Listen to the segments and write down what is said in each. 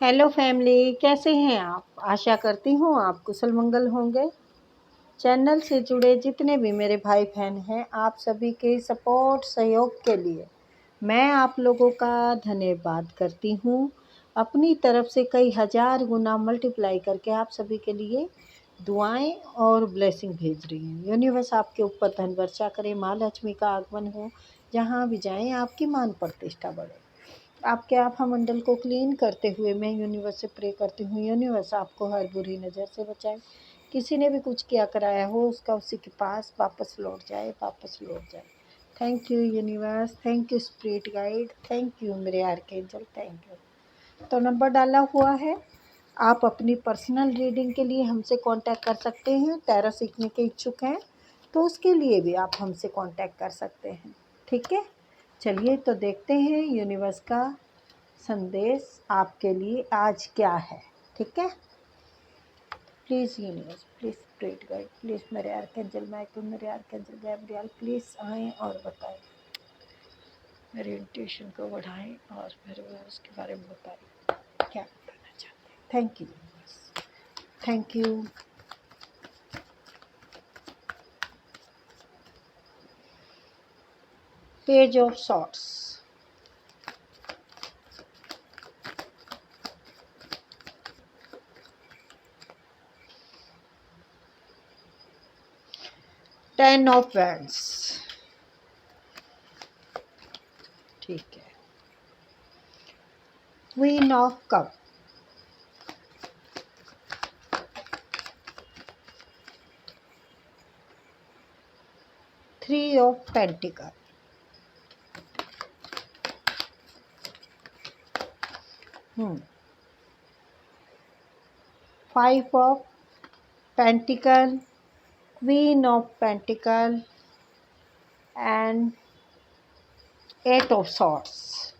Hello family, कैसे हैं आप? आशा करती हूँ आप कुशल मंगल होंगे। चैनल से जुड़े जितने भी मेरे भाई बहन हैं, आप सभी के सपोर्ट सहयोग के लिए मैं आप लोगों का धन्यवाद करती हूँ। अपनी तरफ से कई हज़ार गुना मल्टीप्लाई करके आप सभी के लिए दुआएं और ब्लेसिंग भेज रही हूँ। यूनिवर्स आपके ऊपर धन वर्षा करे, माँ लक्ष्मी का आगमन हो, जहाँ भी जाएं आपकी मान प्रतिष्ठा बढ़े। आपके आभा मंडल को क्लीन करते हुए मैं यूनिवर्स से प्रे करती हूँ, यूनिवर्स आपको हर बुरी नज़र से बचाए। किसी ने भी कुछ किया कराया हो उसका उसी के पास वापस लौट जाए। Thank you universe, thank you spirit guide, thank you मेरे आर्कएंजल, थैंक यू। तो नंबर डाला हुआ है, आप अपनी पर्सनल रीडिंग के लिए हमसे कांटेक्ट कर सकते हैं। टैरो सीखने के इच्छुक हैं तो उसके लिए भी आप हमसे कांटेक्ट कर सकते हैं। ठीक है, चलिए तो देखते हैं यूनिवर्स का संदेश आपके लिए आज क्या है। ठीक है, please universe, please spirit guide, please मेरे आर्कएंजल माइकल, मेरे आर्कएंजल गैब्रियल, प्लीज़ आएँ और बताएं, मेरे इंट्यूशन को बढ़ाएं और मेरे उसके बारे में बताएं क्या बताना चाहते हैं। Thank you universe, thank you. Page of swords, ten of wands, ठीक है, queen of cup, three of pentacle, five of pentacle, queen of pentacle and eight of swords,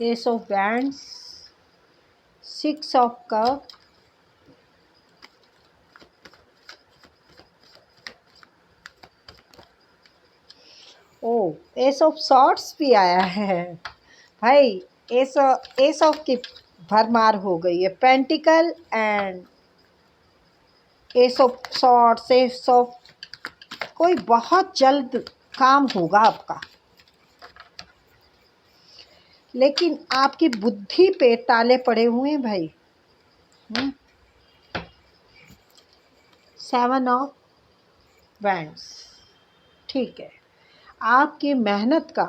ace of wands, six of cup, ace of swords भी आया है भाई। S of की भरमार हो गई है। Pentacle and ace of swords, ace of, कोई बहुत जल्द काम होगा आपका, लेकिन आपकी बुद्धि पे ताले पड़े हुए हैं भाई। सेवन ऑफ वैंड्स, ठीक है, आपकी मेहनत का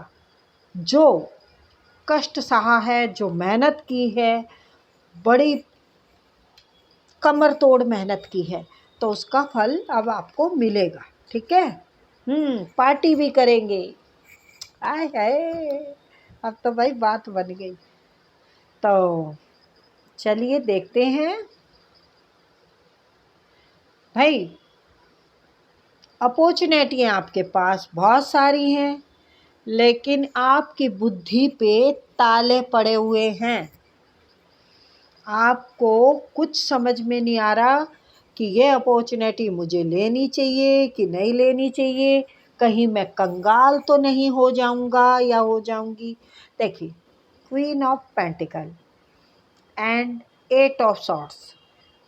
जो कष्ट सहा है, जो मेहनत की है, बड़ी कमर तोड़ मेहनत की है, तो उसका फल अब आपको मिलेगा। ठीक है, पार्टी भी करेंगे। आय हाय, अब तो भाई बात बन गई। तो चलिए देखते हैं भाई, अपॉर्चुनिटियाँ आपके पास बहुत सारी हैं, लेकिन आपकी बुद्धि पे ताले पड़े हुए हैं। आपको कुछ समझ में नहीं आ रहा कि ये अपॉर्चुनिटी मुझे लेनी चाहिए कि नहीं लेनी चाहिए, कहीं मैं कंगाल तो नहीं हो जाऊंगा या हो जाऊंगी। देखिए, queen of pentacle and eight of swords,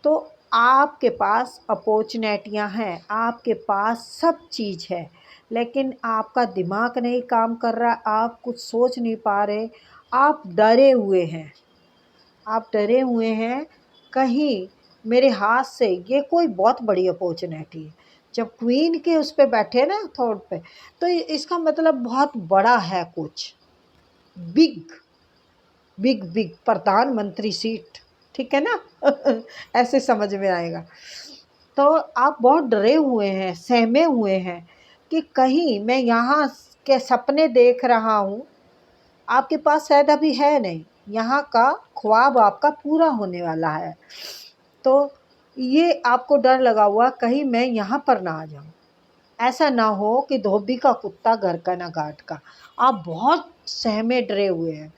तो आपके पास अपॉर्चुनिटियां हैं, आपके पास सब चीज़ है, लेकिन आपका दिमाग नहीं काम कर रहा, आप कुछ सोच नहीं पा रहे, आप डरे हुए हैं, आप डरे हुए हैं कहीं मेरे हाथ से ये कोई बहुत बड़ी अपॉर्चुनिटी है। जब क्वीन के उस पे बैठे ना थॉट पे, तो इसका मतलब बहुत बड़ा है, कुछ बिग बिग बिग प्रधानमंत्री सीट, ठीक है ना ऐसे समझ में आएगा। तो आप बहुत डरे हुए हैं, सहमे हुए हैं कि कहीं मैं यहाँ के सपने देख रहा हूँ, आपके पास शायद अभी है नहीं, यहाँ का ख्वाब आपका पूरा होने वाला है। तो ये आपको डर लगा हुआ कहीं मैं यहाँ पर ना आ जाऊँ, ऐसा ना हो कि धोबी का कुत्ता घर का ना घाट का। आप बहुत सहमे डरे हुए हैं।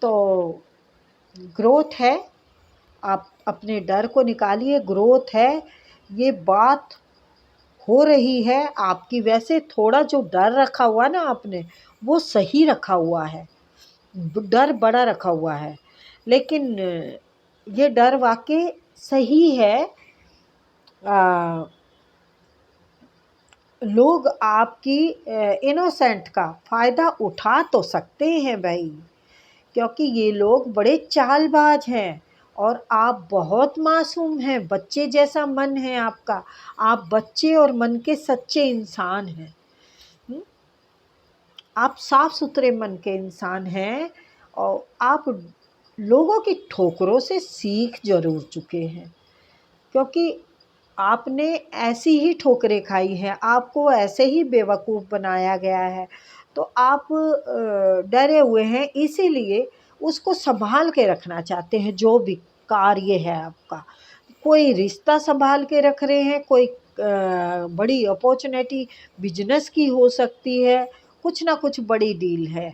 तो ग्रोथ है, आप अपने डर को निकालिए, ग्रोथ है, ये बात हो रही है आपकी, वैसे थोड़ा जो डर रखा हुआ ना आपने, वो सही रखा हुआ है, डर बड़ा रखा हुआ है, लेकिन ये डर वाकई सही है। लोग आपकी इनोसेंट का फ़ायदा उठा तो सकते हैं भाई, क्योंकि ये लोग बड़े चालबाज हैं और आप बहुत मासूम हैं, बच्चे जैसा मन है आपका, आप बच्चे और मन के सच्चे इंसान हैं। आप साफ सुथरे मन के इंसान हैं और आप लोगों की ठोकरों से सीख जरूर चुके हैं, क्योंकि आपने ऐसी ही ठोकरें खाई हैं, आपको ऐसे ही बेवकूफ़ बनाया गया है, तो आप डरे हुए हैं, इसीलिए उसको संभाल के रखना चाहते हैं। जो भी कार्य है आपका, कोई रिश्ता संभाल के रख रहे हैं, कोई बड़ी अपॉर्चुनिटी बिजनेस की हो सकती है, कुछ ना कुछ बड़ी डील है,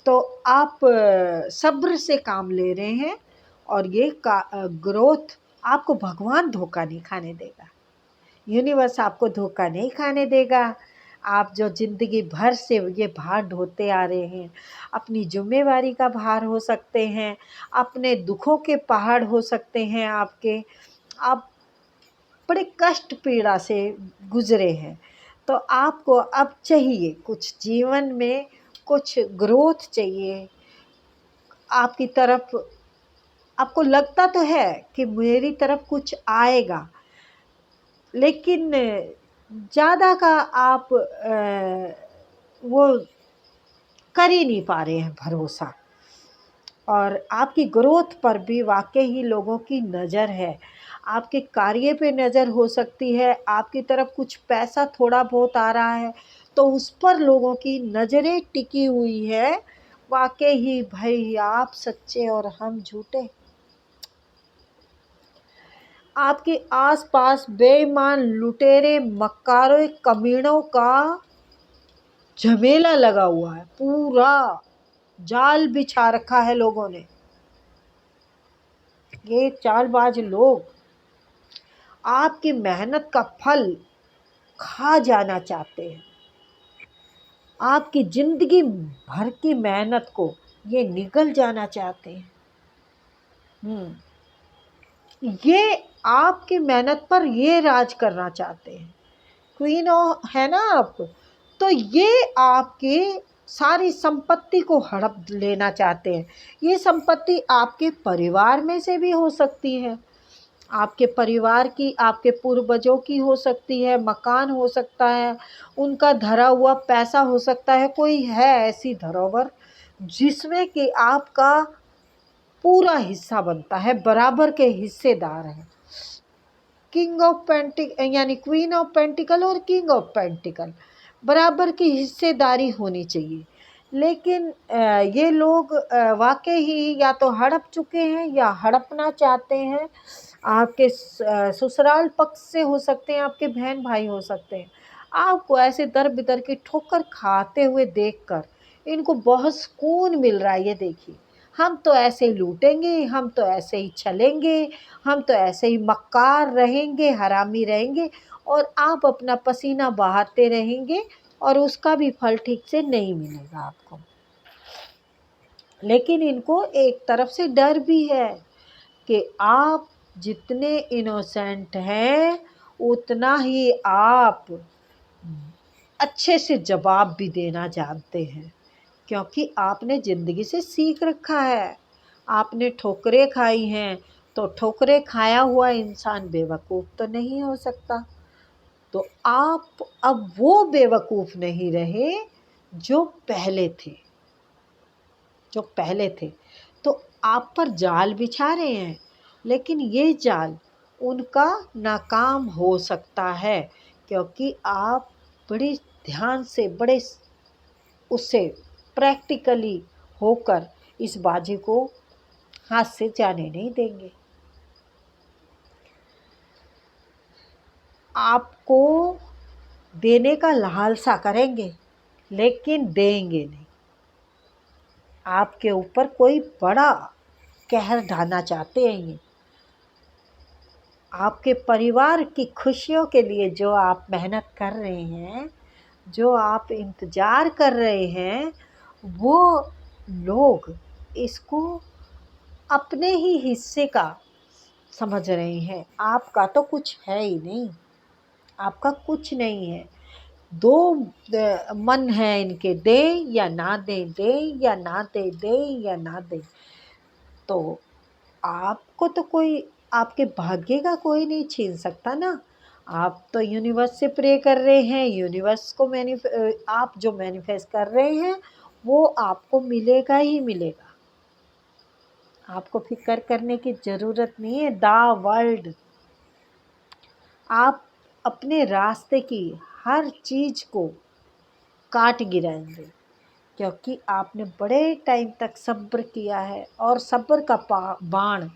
तो आप सब्र से काम ले रहे हैं और ये ग्रोथ आपको भगवान धोखा नहीं खाने देगा, यूनिवर्स आपको धोखा नहीं खाने देगा। आप जो ज़िंदगी भर से ये भार ढोते आ रहे हैं, अपनी ज़िम्मेवारी का भार हो सकते हैं, अपने दुखों के पहाड़ हो सकते हैं आपके, आप बड़े कष्ट पीड़ा से गुजरे हैं, तो आपको अब चाहिए कुछ जीवन में, कुछ ग्रोथ चाहिए आपकी तरफ। आपको लगता तो है कि मेरी तरफ कुछ आएगा, लेकिन ज़्यादा का आप वो कर ही नहीं पा रहे हैं भरोसा, और आपकी ग्रोथ पर भी वाकई ही लोगों की नज़र है, आपके कार्य पे नज़र हो सकती है, आपकी तरफ कुछ पैसा थोड़ा बहुत आ रहा है तो उस पर लोगों की नज़रें टिकी हुई है। वाकई ही भाई आप सच्चे और हम झूठे। आपके आसपास बेईमान लुटेरे मक्कारों कमीनों का झमेला लगा हुआ है, पूरा जाल बिछा रखा है लोगों ने। ये चालबाज लोग आपकी मेहनत का फल खा जाना चाहते हैं, आपकी जिंदगी भर की मेहनत को ये निगल जाना चाहते हैं। ये आपकी मेहनत पर ये राज करना चाहते हैं। क्वीन है ना आप, तो ये आपके सारी संपत्ति को हड़प लेना चाहते हैं। ये संपत्ति आपके परिवार में से भी हो सकती है, आपके परिवार की, आपके पूर्वजों की हो सकती है, मकान हो सकता है, उनका धरा हुआ पैसा हो सकता है, कोई है ऐसी धरोहर जिसमें कि आपका पूरा हिस्सा बनता है, बराबर के हिस्सेदार हैं। किंग ऑफ पेंटिकल यानी क्वीन ऑफ पेंटिकल और किंग ऑफ पेंटिकल बराबर की हिस्सेदारी होनी चाहिए, लेकिन ये लोग वाकई ही या तो हड़प चुके हैं या हड़पना चाहते हैं। आपके ससुराल पक्ष से हो सकते हैं, आपके बहन भाई हो सकते हैं। आपको ऐसे दर बिदर की ठोकर खाते हुए देखकर इनको बहुत सुकून मिल रहा है। ये देखिए, हम तो ऐसे ही लूटेंगे, हम तो ऐसे ही चलेंगे, हम तो ऐसे ही मक्कार रहेंगे, हरामी रहेंगे, और आप अपना पसीना बहाते रहेंगे और उसका भी फल ठीक से नहीं मिलेगा आपको। लेकिन इनको एक तरफ से डर भी है कि आप जितने इनोसेंट हैं उतना ही आप अच्छे से जवाब भी देना जानते हैं, क्योंकि आपने ज़िंदगी से सीख रखा है, आपने ठोकरें खाई हैं, तो ठोकरें खाया हुआ इंसान बेवकूफ़ तो नहीं हो सकता। तो आप अब वो बेवकूफ़ नहीं रहे जो पहले थे, जो पहले थे। तो आप पर जाल बिछा रहे हैं, लेकिन ये जाल उनका नाकाम हो सकता है, क्योंकि आप बड़े ध्यान से, बड़े उससे प्रैक्टिकली होकर इस बाजी को हाथ से जाने नहीं देंगे। आपको देने का लालसा करेंगे, लेकिन देंगे नहीं। आपके ऊपर कोई बड़ा कहर ढाना चाहते हैं ये। आपके परिवार की खुशियों के लिए जो आप मेहनत कर रहे हैं, जो आप इंतज़ार कर रहे हैं, वो लोग इसको अपने ही हिस्से का समझ रहे हैं। आपका तो कुछ है ही नहीं, आपका कुछ नहीं है। दो मन है इनके, दे या ना दे, दे या ना दे, दे या ना दे। तो आपको तो कोई, आपके भाग्य का कोई नहीं छीन सकता ना। आप तो यूनिवर्स से प्रे कर रहे हैं, यूनिवर्स को आप जो मैनिफेस्ट कर रहे हैं वो आपको मिलेगा ही मिलेगा। आपको फिक्र करने की ज़रूरत नहीं है। द वर्ल्ड, आप अपने रास्ते की हर चीज़ को काट गिराएंगे, क्योंकि आपने बड़े टाइम तक सब्र किया है और सब्र का बाण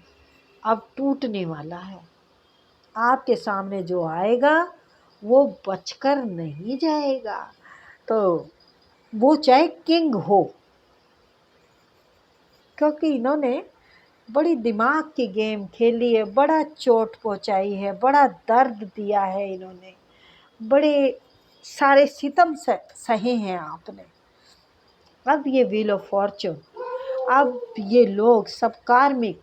अब टूटने वाला है। आपके सामने जो आएगा वो बचकर नहीं जाएगा। तो वो चाहे किंग हो, क्योंकि इन्होंने बड़ी दिमाग की गेम खेली है, बड़ा चोट पहुंचाई है, बड़ा दर्द दिया है इन्होंने, बड़े सारे सितम सहे हैं आपने। अब ये व्हील ऑफ फॉर्चून, अब ये लोग सब कार्मिक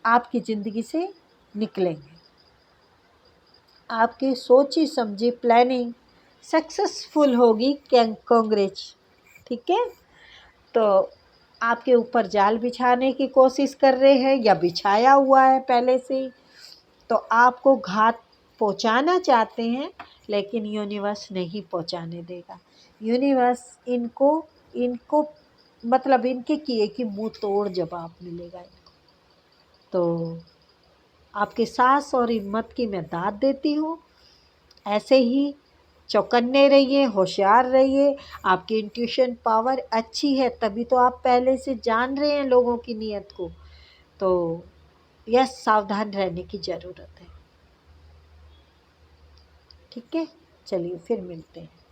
आपकी ज़िंदगी से निकलेंगे। आपकी सोची समझी प्लानिंग सक्सेसफुल होगी। कांग्रेच, ठीक है। तो आपके ऊपर जाल बिछाने की कोशिश कर रहे हैं या बिछाया हुआ है पहले से ही, तो आपको घात पहुंचाना चाहते हैं, लेकिन यूनिवर्स नहीं पहुंचाने देगा। यूनिवर्स इनको इनको मतलब इनके किए कि मुंह तोड़ जवाब मिलेगा इनको। तो आपके साहस और हिम्मत की मैं दाद देती हूँ। ऐसे ही चौकन्ने रहिए, होशियार रहिए। आपकी इंट्यूशन पावर अच्छी है, तभी तो आप पहले से जान रहे हैं लोगों की नीयत को। तो यस, सावधान रहने की ज़रूरत है। ठीक है, चलिए फिर मिलते हैं।